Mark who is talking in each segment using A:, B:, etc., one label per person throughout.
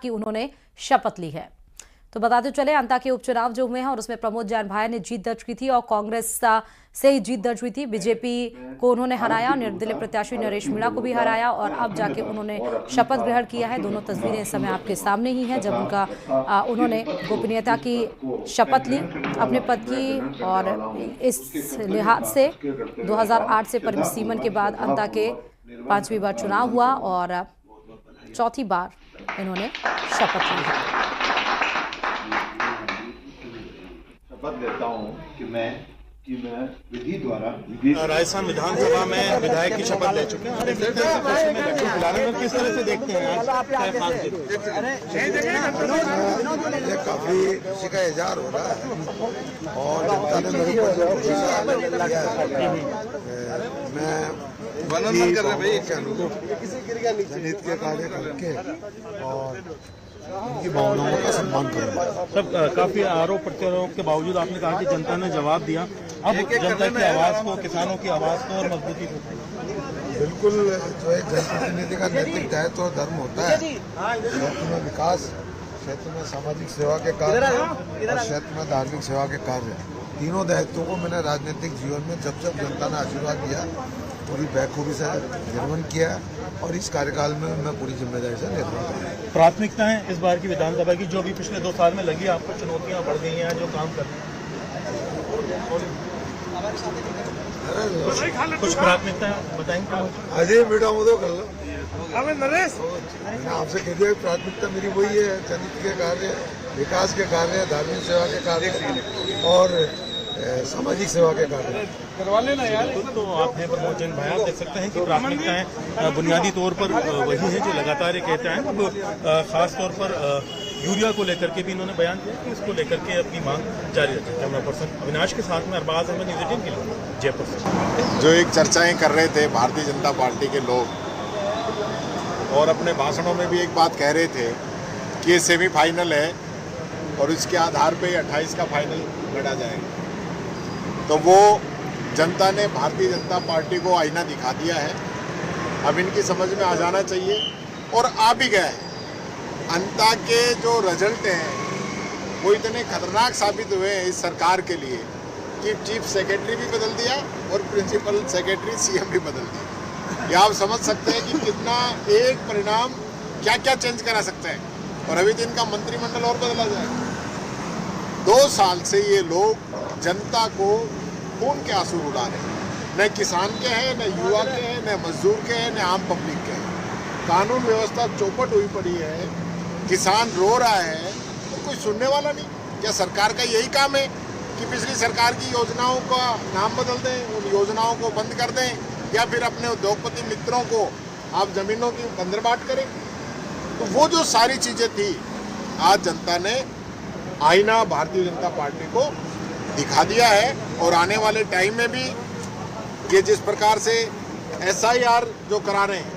A: की उन्होंने शपथ ली है। तो बताते चले, अंता के उपचुनाव जो हुए हैं और उसमें प्रमोद जैन भाया ने जीत दर्ज की थी और कांग्रेस से ही जीत दर्ज हुई थी। बीजेपी को उन्होंने हराया, निर्दलीय प्रत्याशी नरेश मीणा को भी हराया और अब जाके उन्होंने शपथ ग्रहण किया है। दोनों तस्वीरें इस समय आपके सामने ही हैं जब उन्होंने गोपनीयता की शपथ ली अपने पद की। और इस लिहाज से 2008 से परम सीमन के बाद अंता के 5वीं बार चुनाव हुआ और 4थी बार इन्होंने शपथ ली है।
B: शपथ लेता हूं कि मैं विधि द्वारा
C: राजस्थान विधानसभा में विधायक की शपथ ले चुके हैं। किस तरह से देखते हैं
D: ये काफी खुशी का इजहार हो रहा है और जनता ने मेरे को जो मैं के अनुरूप जनहित के कार्य करके और उनकी भावनाओं का सम्मान करूंगा।
C: सब काफी आरोप प्रत्यारोप के बावजूद आपने कहा कि जनता ने जवाब दिया, अब जनता की आवाज को, किसानों की आवाज को और मजबूती को।
D: बिल्कुल, जो एक जनप्रतिनिधि का नैतिक दायित्व और धर्म होता है, क्षेत्र में विकास, क्षेत्र में सामाजिक सेवा के कार्य और क्षेत्र में धार्मिक सेवा के कार्य, तीनों दायित्वों को मैंने राजनीतिक जीवन में जब जब जनता ने आशीर्वाद दिया पूरी बखूबी से निर्वहन किया और इस कार्यकाल में मैं पूरी जिम्मेदारी से निर्वहन करूँगा।
C: प्राथमिकता है इस बार की विधानसभा की जो भी पिछले 2 साल में लगी, आपको चुनौतियां बढ़ गई हैं जो काम कर रहे हैं, कुछ प्राथमिकता बताएंगे?
D: अजय बेटा मुझे कर लो। मैंने आपसे कह दिया प्राथमिकता मेरी वही है, जनहित के कार्य, विकास के कार्य, धार्मिक सेवा के कार्य और सामाजिक सेवा के कार्य
C: करवा लेना यार। तो आप हैं प्रमोद जैन भाई, आप देख सकते हैं कि प्राथमिकताएं बुनियादी तौर पर वही है जो लगातार ये कहते हैं। अब खास तौर पर यूरिया को लेकर के भी इन्होंने बयान दिया कि इसको लेकर के अपनी मांग जारी रखें। कैमरा पर्सन अविनाश के साथ में अरबाज अहमद, न्यूज़ 18 के लिए जयपुर से।
E: जो एक चर्चाएं कर रहे थे भारतीय जनता पार्टी के लोग और अपने भाषणों में भी एक बात कह रहे थे कि ये सेमीफाइनल है और इसके आधार पे 28 का फाइनल लड़ा जाएगा, तो वो जनता ने भारतीय जनता पार्टी को आईना दिखा दिया है। अब इनकी समझ में आ जाना चाहिए और आ भी गया है। अंता के जो रिजल्ट हैं वो इतने खतरनाक साबित हुए हैं इस सरकार के लिए कि चीफ सेक्रेटरी भी बदल दिया और प्रिंसिपल सेक्रेटरी सीएम भी बदल दिया। ये आप समझ सकते हैं कि कितना एक परिणाम क्या क्या चेंज करा सकते हैं। और अभी तो इनका मंत्रिमंडल और बदला जाएगा। 2 साल से ये लोग जनता को खून के आंसू रुला रहे हैं। न किसान के हैं, न युवा के हैं, न मजदूर के हैं, न आम पब्लिक के हैं। कानून व्यवस्था चौपट हुई पड़ी है, किसान रो रहा है तो कोई सुनने वाला नहीं। क्या सरकार का यही काम है कि पिछली सरकार की योजनाओं का नाम बदल दें, उन योजनाओं को बंद कर दें, या फिर अपने उद्योगपति मित्रों को आप जमीनों की बंदरबाट करें? तो वो जो सारी चीज़ें थी, आज जनता ने आईना भारतीय जनता पार्टी को दिखा दिया है। और आने वाले टाइम में भी ये जिस प्रकार से SIR जो करा रहे हैं,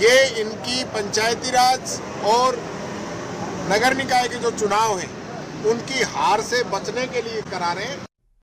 E: ये इनकी पंचायती राज और नगर निकाय के जो चुनाव हैं उनकी हार से बचने के लिए करा रहे हैं।